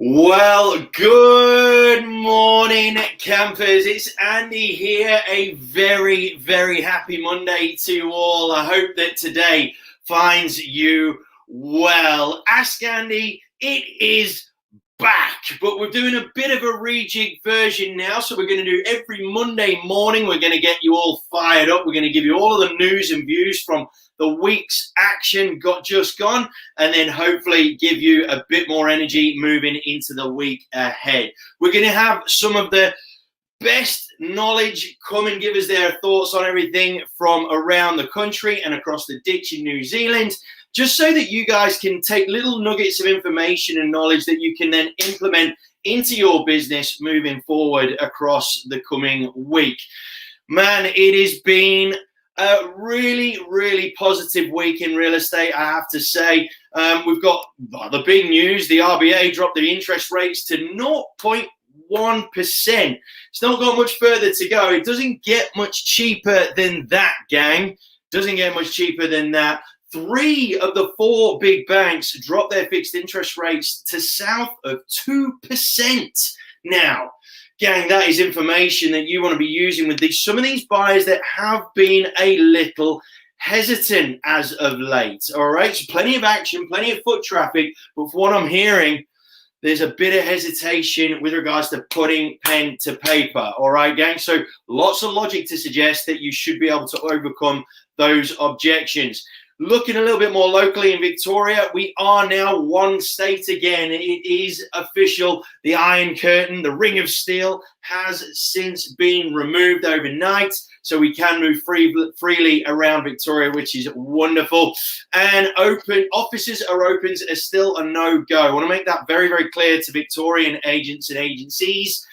Well, good morning, campers. It's Andy here. A very, very happy Monday to you all. I hope that today finds you well. Ask Andy, it is back, but we're doing a bit of a rejig version now. So we're going to do every Monday morning. We're going to get you all fired up. We're going to give you all of the news and views from the week's action just gone, and then hopefully give you a bit more energy moving into the week ahead. We're going to have some of the best knowledge come and give us their thoughts on everything from around the country and across the ditch in New Zealand, just so that you guys can take little nuggets of information and knowledge that you can then implement into your business moving forward across the coming week. Man, it has been a really, really positive week in real estate, I have to say. We've got the big news. The RBA dropped the interest rates to 0.1%. It's not got much further to go. It doesn't get much cheaper than that, gang. Doesn't get much cheaper than that. 3 of the 4 big banks dropped their fixed interest rates to south of 2% now. Gang, that is information that you want to be using with these. Some of these buyers that have been a little hesitant as of late. All right, so plenty of action, plenty of foot traffic, but from what I'm hearing, there's a bit of hesitation with regards to putting pen to paper. All right, gang. So lots of logic to suggest that you should be able to overcome those objections. Looking a little bit more locally in Victoria, we are now one state again. It is official. The Iron Curtain, the Ring of Steel, has since been removed overnight, so we can move freely around Victoria, which is wonderful. And open offices are open is still a no-go. I want to make that very, very clear to Victorian agents and agencies.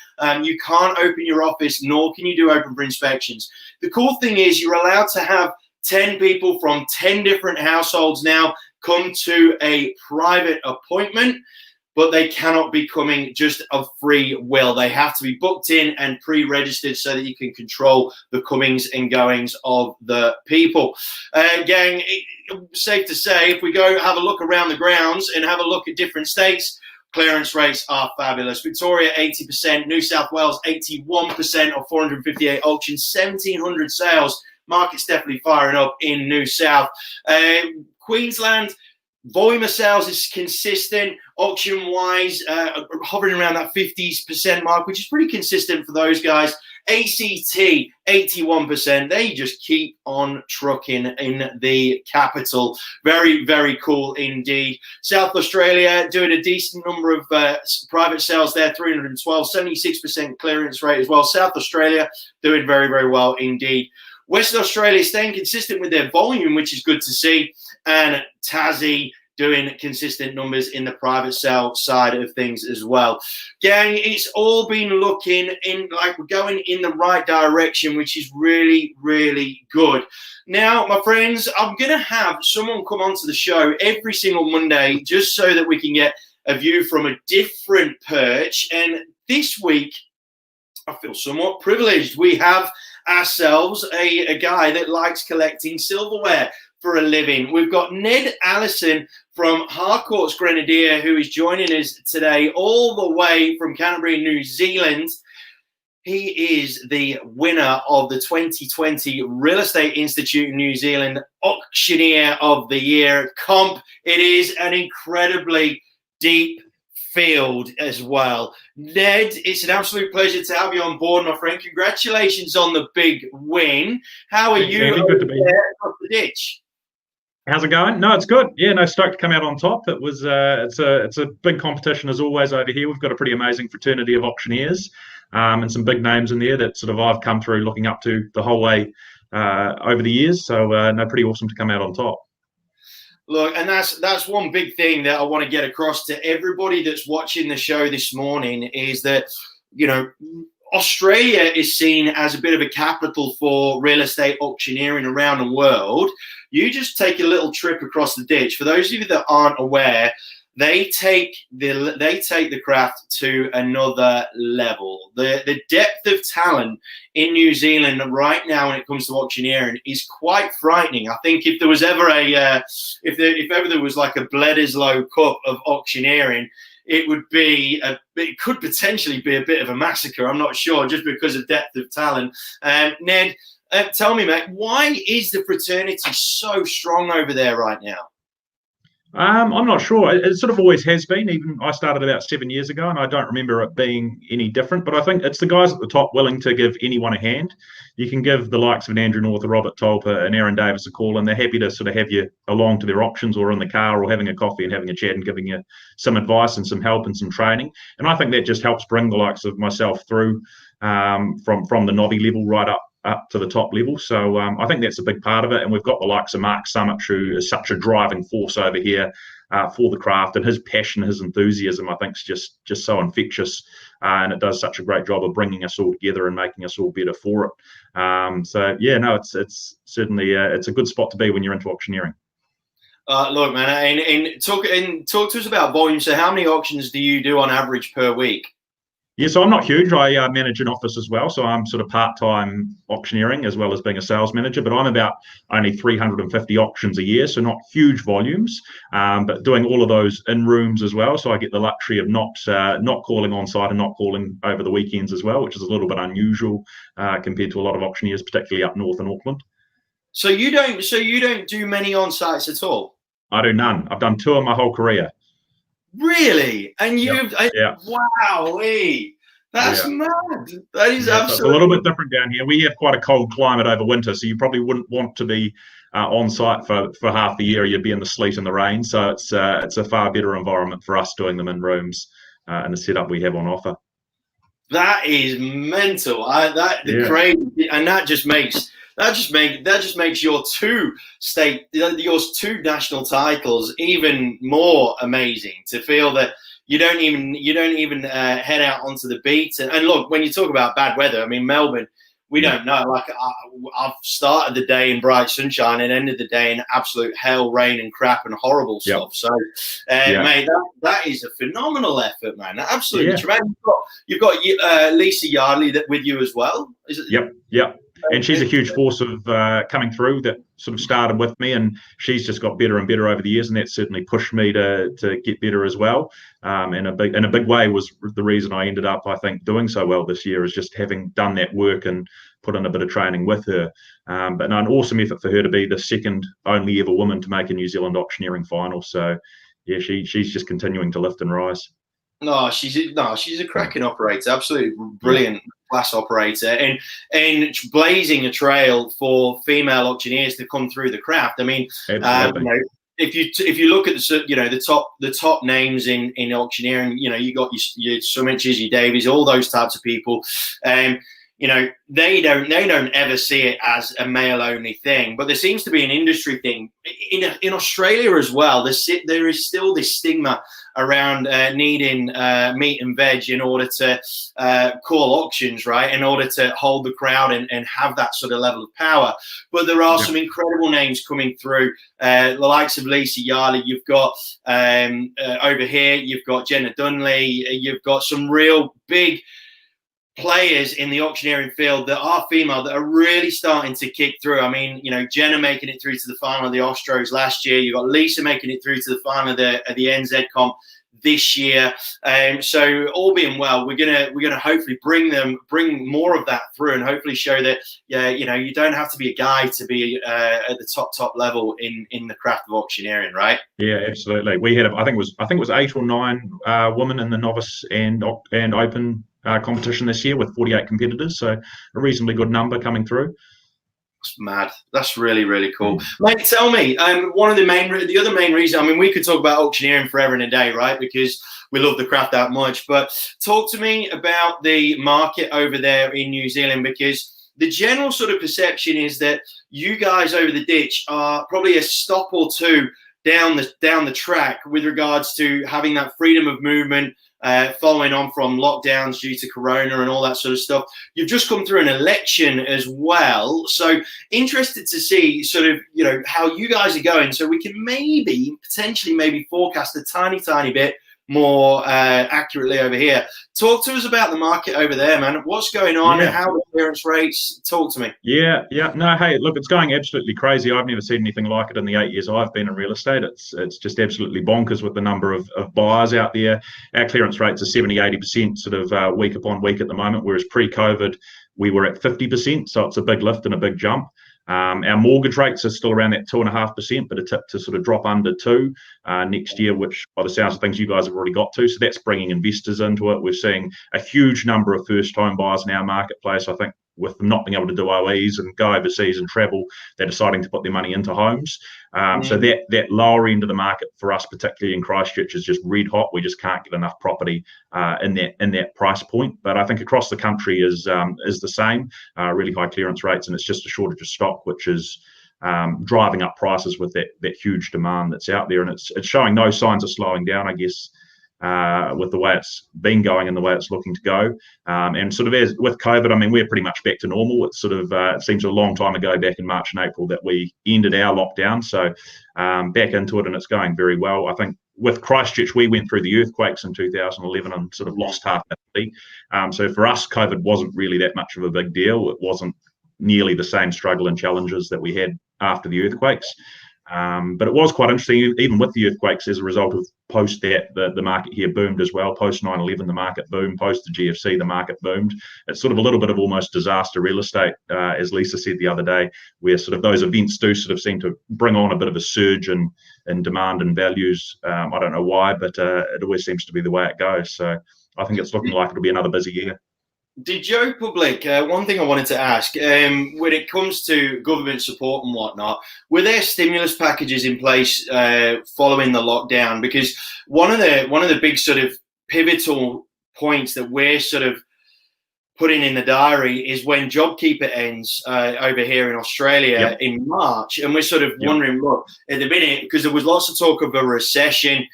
You can't open your office, nor can you do open for inspections. The cool thing is you're allowed to have 10 people from 10 different households now come to a private appointment, but they cannot be coming just of free will. They have to be booked in and pre-registered so that you can control the comings and goings of the people. Gang, safe to say, if we go have a look around the grounds and have a look at different states, clearance rates are fabulous. Victoria, 80%. New South Wales, 81% of 458 auctions, 1,700 sales. Market's definitely firing up in New South. Queensland, volume of sales is consistent. Auction-wise, hovering around that 50% mark, which is pretty consistent for those guys. ACT, 81%. They just keep on trucking in the capital. Very, very cool indeed. South Australia doing a decent number of private sales there, 312, 76% clearance rate as well. South Australia doing very, very well indeed. Western Australia staying consistent with their volume, which is good to see. And Tassie doing consistent numbers in the private sale side of things as well. Gang, it's all been looking like we're going in the right direction, which is really, really good. Now, my friends, I'm going to have someone come onto the show every single Monday just so that we can get a view from a different perch. And this week, I feel somewhat privileged. We have ourselves a guy that likes collecting silverware for a living. We've got Ned Allison from Harcourts Grenadier, who is joining us today all the way from Canterbury, New Zealand. He is the winner of the 2020 Real Estate Institute New Zealand Auctioneer of the Year comp. It is an incredibly deep field as well. Ned, it's an absolute pleasure to have you on board, my friend. Congratulations on the big win. How are you good to be there across the ditch? How's it going? No, it's good. Yeah, no, stoked to come out on top. It was it's a big competition as always over here. We've got a pretty amazing fraternity of auctioneers, and some big names in there that sort of I've come through looking up to the whole way over the years. So no, pretty awesome to come out on top. Look, and that's one big thing that I want to get across to everybody that's watching the show this morning is that, you know, Australia is seen as a bit of a capital for real estate auctioneering around the world. You just take a little trip across the ditch. For those of you that aren't aware, they take the craft to another level. The depth of talent in New Zealand right now when it comes to auctioneering is quite frightening. I think if there was ever if ever there was like a Bledisloe Cup of auctioneering, it could potentially be a bit of a massacre. I'm not sure, just because of depth of talent. Ned, tell me, mate, why is the fraternity so strong over there right now? I'm not sure. It sort of always has been. Even I started about 7 years ago, and I don't remember it being any different. But I think it's the guys at the top willing to give anyone a hand. You can give the likes of an Andrew North, a Robert Tolper, and Aaron Davis a call, and they're happy to sort of have you along to their auctions or in the car or having a coffee and having a chat and giving you some advice and some help and some training. And I think that just helps bring the likes of myself through from the nobby level right up to the top level. So I think that's a big part of it. And we've got the likes of Mark Summit, who is such a driving force over here for the craft, and his passion, his enthusiasm, I think, is just so infectious. And it does such a great job of bringing us all together and making us all better for it. So yeah, no, it's certainly it's a good spot to be when you're into auctioneering. Look, man, and talk to us about volume. So how many auctions do you do on average per week? Yeah, so I'm not huge. I manage an office as well, so I'm sort of part-time auctioneering as well as being a sales manager, but I'm about only 350 auctions a year, so not huge volumes, but doing all of those in rooms as well, so I get the luxury of not calling on site and not calling over the weekends as well, which is a little bit unusual compared to a lot of auctioneers, particularly up north in Auckland. So you don't do many on-sites at all? I do none. I've done 2 in my whole career. Really? And you've wow, that's mad. That is absolutely. It's a little bit different down here. We have quite a cold climate over winter, so you probably wouldn't want to be on site for half the year. You'd be in the sleet and the rain. So it's a far better environment for us doing them in rooms and the setup we have on offer. That is mental. Crazy, and that just makes your two national titles even more amazing. To feel that you don't even head out onto the beat. And look, when you talk about bad weather, I mean, Melbourne, we don't know. Like I've started the day in bright sunshine and ended the day in absolute hell, rain, and crap and horrible stuff. So, mate, that is a phenomenal effort, man. Absolutely tremendous. You've got Lisa Yardley with you as well. Is it? Yep. And she's a huge force of coming through that sort of started with me, and she's just got better and better over the years, and that certainly pushed me to get better as well. In a big way was the reason I ended up, I think, doing so well this year, is just having done that work and put in a bit of training with her. But no, an awesome effort for her to be the second only ever woman to make a New Zealand auctioneering final. So yeah, she's just continuing to lift and rise. No, she's a cracking operator, absolutely brilliant class operator, and blazing a trail for female auctioneers to come through the craft. I mean, if you look at the top names in auctioneering, you got your Summiches, your Davies, all those types of people. They don't ever see it as a male only thing, but there seems to be an industry thing in Australia as well. There is still this stigma around needing meat and veg in order to call auctions, right? In order to hold the crowd and have that sort of level of power. But there are some incredible names coming through, the likes of Lisa Yardley. You've got over here, you've got Jenna Dunley. You've got some real big players in the auctioneering field that are female that are really starting to kick through. I mean, Jenna making it through to the final of the Ostros last year. You've got Lisa making it through to the final of the NZ Comp this year. So all being well, we're gonna hopefully bring more of that through, and hopefully show that you don't have to be a guy to be at the top level in the craft of auctioneering, right? Yeah, absolutely. We had I think it was 8 or 9 women in the novice and open competition this year with 48 competitors, so a reasonably good number coming through. That's mad. That's really, really cool. Mate, tell me, the other main reason, I mean, we could talk about auctioneering forever and a day, right? Because we love the craft that much, but talk to me about the market over there in New Zealand, because the general sort of perception is that you guys over the ditch are probably a stop or two down the track with regards to having that freedom of movement, following on from lockdowns due to Corona and all that sort of stuff. You've just come through an election as well. So interested to see sort of, how you guys are going, so we can potentially forecast a tiny bit more accurately over here. Talk to us about the market over there, man. What's going on? Yeah. How are clearance rates? Talk to me. Yeah. No, hey, look, it's going absolutely crazy. I've never seen anything like it in the 8 years I've been in real estate. It's just absolutely bonkers with the number of buyers out there. Our clearance rates are 70-80% sort of week upon week at the moment, whereas pre-COVID we were at 50%. So it's a big lift and a big jump. Our mortgage rates are still around that 2.5%, but a tip to sort of drop under 2 next year, which by the sounds of things you guys have already got to. So that's bringing investors into it. We're seeing a huge number of first home buyers in our marketplace. I think with them not being able to do OEs and go overseas and travel, they're deciding to put their money into homes. So that lower end of the market for us, particularly in Christchurch, is just red hot. We just can't get enough property in that price point. But I think across the country is the same, really high clearance rates, and it's just a shortage of stock, which is driving up prices with that huge demand that's out there. And it's showing no signs of slowing down, I guess, with the way it's been going and the way it's looking to go. And sort of as with COVID, I mean, we're pretty much back to normal. It's sort of, it seems a long time ago, back in March and April, that we ended our lockdown. So back into it, and it's going very well. I think with Christchurch, we went through the earthquakes in 2011 and sort of lost half that city. So for us, COVID wasn't really that much of a big deal. It wasn't nearly the same struggle and challenges that we had after the earthquakes. But it was quite interesting, even with the earthquakes, as a result of post that, the market here boomed as well. Post 9/11, the market boomed. Post the GFC, the market boomed. It's sort of a little bit of almost disaster real estate, as Lisa said the other day, where sort of those events do sort of seem to bring on a bit of a surge in demand and values. I don't know why, but it always seems to be the way it goes. So I think it's looking like it'll be another busy year. Did Joe Public, one thing I wanted to ask, when it comes to government support and whatnot, were there stimulus packages in place following the lockdown? Because one of the big sort of pivotal points that we're sort of putting in the diary is when JobKeeper ends over here in Australia in March, and we're sort of wondering, look, at the minute, because there was lots of talk of a recession,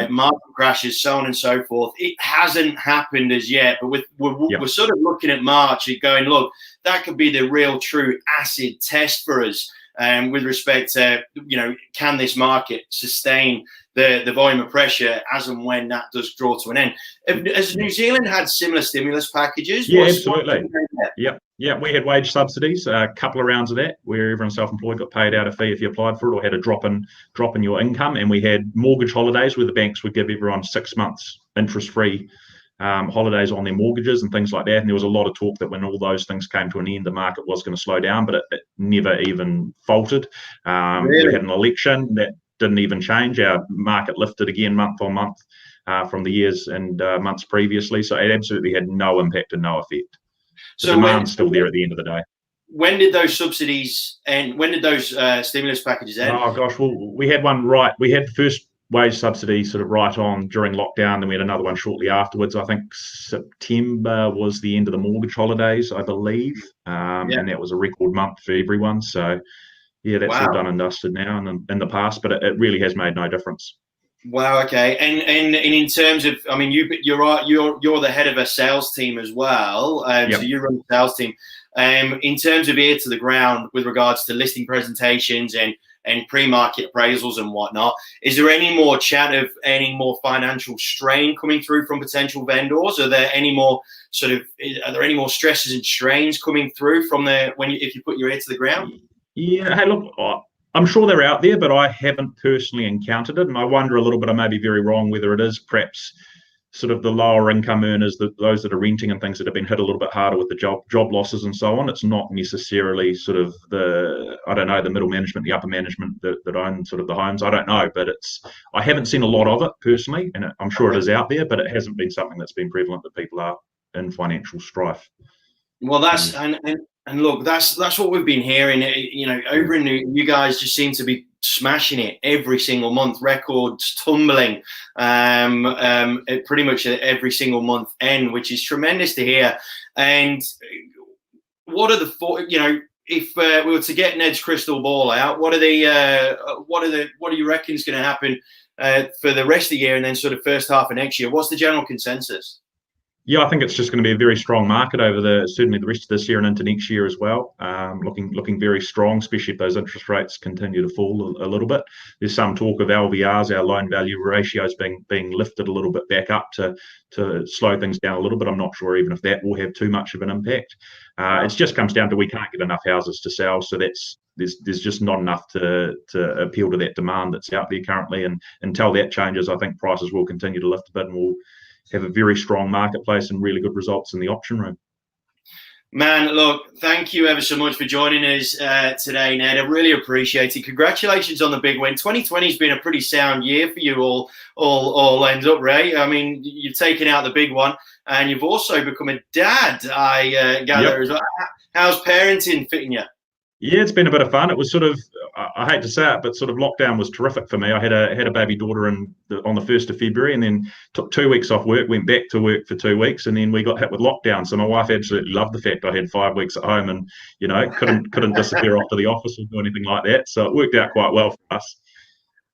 market crashes, so on and so forth. It hasn't happened as yet, but we're sort of looking at March and going, look, that could be the real true acid test for us with respect to, can this market sustain the volume of pressure as and when that does draw to an end. Has New Zealand had similar stimulus packages? Yeah, absolutely. Yeah, we had wage subsidies, a couple of rounds of that, where everyone self-employed got paid out a fee if you applied for it or had a drop in your income. And we had mortgage holidays where the banks would give everyone 6 months interest-free holidays on their mortgages and things like that. And there was a lot of talk that when all those things came to an end, the market was going to slow down, but it never even faltered. Really? We had an election that didn't even change. Our market lifted again month on month from the years and months previously. So it absolutely had no impact and no effect. The demand's still there at the end of the day. When did those subsidies end? When did those stimulus packages end? Oh gosh, well, we had one right. We had the first wage subsidy sort of right on during lockdown. Then we had another one shortly afterwards. I think September was the end of the mortgage holidays, I believe, and that was a record month for everyone. So yeah, that's all done and dusted now and in the past, but it really has made no difference. Wow. Okay. And in terms of, I mean, you're the head of a sales team as well. So you run the sales team. In terms of ear to the ground with regards to listing presentations and pre-market appraisals and whatnot, is there any more chat of any more financial strain coming through from potential vendors? Are there any more stresses and strains coming through from if you put your ear to the ground? Yeah. Hey, look, I'm sure they're out there, but I haven't personally encountered it. And I wonder a little bit, I may be very wrong, whether it is perhaps sort of the lower income earners, those that are renting and things that have been hit a little bit harder with the job losses and so on. It's not necessarily sort of the middle management, the upper management that own sort of the homes. I don't know, but I haven't seen a lot of it personally, and I'm sure it is out there, but it hasn't been something that's been prevalent that people are in financial strife. Well, that's and look, that's what we've been hearing. Over in you guys just seem to be smashing it every single month. Records tumbling, pretty much every single month end, which is tremendous to hear. And what are if we were to get Ned's crystal ball out, what do you reckon is going to happen for the rest of the year and then sort of first half of next year? What's the general consensus? Yeah, I think it's just going to be a very strong market over certainly the rest of this year and into next year as well. Looking very strong, especially if those interest rates continue to fall a little bit. There's some talk of LVRs, our loan value ratios, being lifted a little bit back up to slow things down a little bit. I'm not sure even if that will have too much of an impact. It just comes down to we can't get enough houses to sell, so there's just not enough to appeal to that demand that's out there currently. And until that changes, I think prices will continue to lift a bit, and we'll have a very strong marketplace and really good results in the auction room. Man, look, thank you ever so much for joining us today, Ned. I really appreciate it. Congratulations on the big win. 2020 has been a pretty sound year for you all ends up, Ray. I mean, you've taken out the big one, and you've also become a dad, I gather, as well. How's parenting fitting you? Yeah, it's been a bit of fun. It was sort of, I hate to say it, but sort of lockdown was terrific for me. I had a baby daughter on the 1st of February, and then took 2 weeks off work, went back to work for 2 weeks, and then we got hit with lockdown. So my wife absolutely loved the fact I had 5 weeks at home, and couldn't disappear off to the office or do anything like that. So it worked out quite well for us.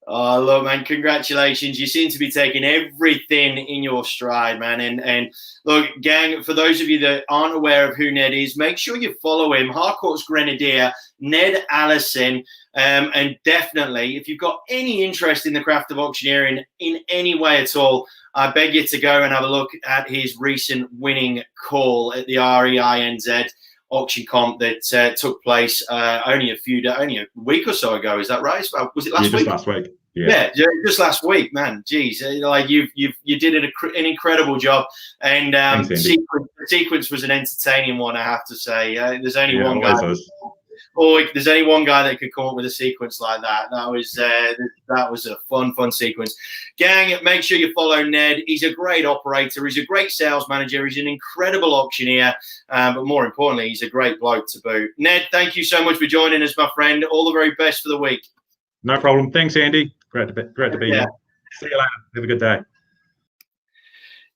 Oh, look, man, congratulations. You seem to be taking everything in your stride, man. And look, gang, for those of you that aren't aware of who Ned is, make sure you follow him, Harcourts Grenadier, Ned Allison. And definitely, if you've got any interest in the craft of auctioneering in any way at all, I beg you to go and have a look at his recent winning call at the REINZ auction comp that took place only a week or so ago. Is that right? Was it last week? Just last week. Yeah, just last week, man. Geez, like you did an incredible job, and the sequence was an entertaining one, I have to say. There's only one guy. There's only one guy that could come up with a sequence like that. That was a fun sequence. Gang, make sure you follow Ned. He's a great operator. He's a great sales manager. He's an incredible auctioneer. But more importantly, he's a great bloke to boot. Ned, thank you so much for joining us, my friend. All the very best for the week. No problem. Thanks, Andy. Great to be here. See you later. Have a good day.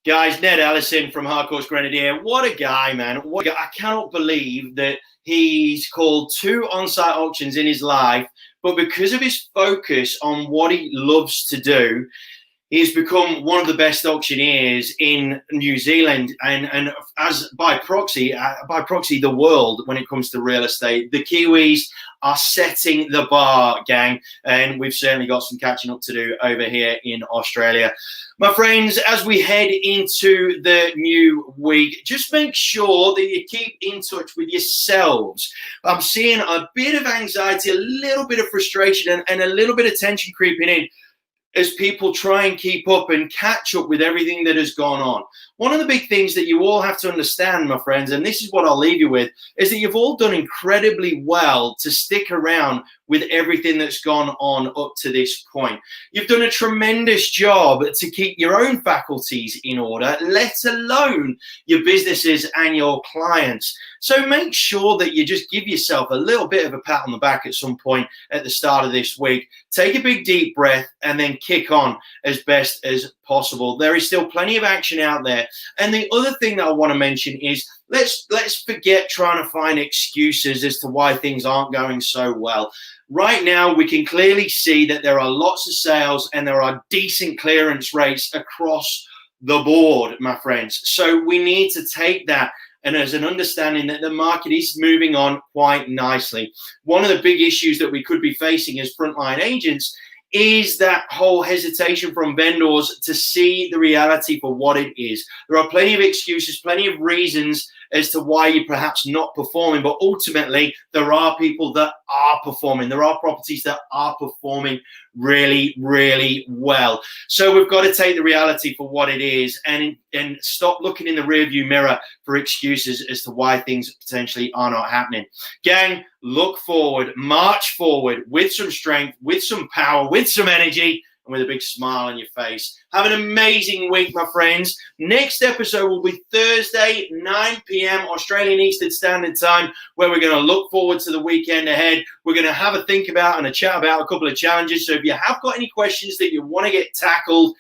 Guys, Ned Allison from Harcourts Grenadier. What a guy, man. I cannot believe that he's called 2 on-site auctions in his life, but because of his focus on what he loves to do, he's become one of the best auctioneers in New Zealand and as by proxy, the world when it comes to real estate. The Kiwis are setting the bar, gang, and we've certainly got some catching up to do over here in Australia. My friends, as we head into the new week, just make sure that you keep in touch with yourselves. I'm seeing a bit of anxiety, a little bit of frustration, and a little bit of tension creeping in as people try and keep up and catch up with everything that has gone on. One of the big things that you all have to understand, my friends, and this is what I'll leave you with, is that you've all done incredibly well to stick around with everything that's gone on up to this point. You've done a tremendous job to keep your own faculties in order, let alone your businesses and your clients. So make sure that you just give yourself a little bit of a pat on the back at some point at the start of this week. Take a big deep breath and then kick on as best as possible. There is still plenty of action out there. And the other thing that I want to mention is let's forget trying to find excuses as to why things aren't going so well. Right now, we can clearly see that there are lots of sales and there are decent clearance rates across the board, my friends. So we need to take that and as an understanding that the market is moving on quite nicely. One of the big issues that we could be facing as frontline agents is that whole hesitation from vendors to see the reality for what it is. There are plenty of excuses, plenty of reasons as to why you're perhaps not performing, but ultimately there are people that are performing. There are properties that are performing really, really well. So we've got to take the reality for what it is and stop looking in the rearview mirror for excuses as to why things potentially are not happening. Gang, look forward, march forward with some strength, with some power, with some energy, and with a big smile on your face. Have an amazing week, my friends. Next episode will be Thursday, 9 p.m. Australian Eastern Standard Time, where we're going to look forward to the weekend ahead. We're going to have a think about and a chat about a couple of challenges. So if you have got any questions that you want to get tackled,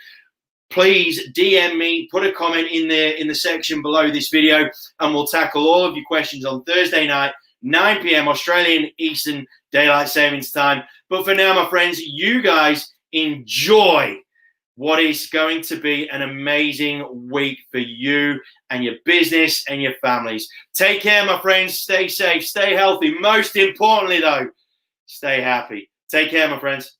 please DM me, put a comment in the section below this video, and we'll tackle all of your questions on Thursday night, 9 p.m. Australian Eastern Daylight Savings Time. But for now, my friends, you guys enjoy what is going to be an amazing week for you and your business and your families. Take care, my friends. Stay safe, stay healthy. Most importantly, though, stay happy. Take care, my friends.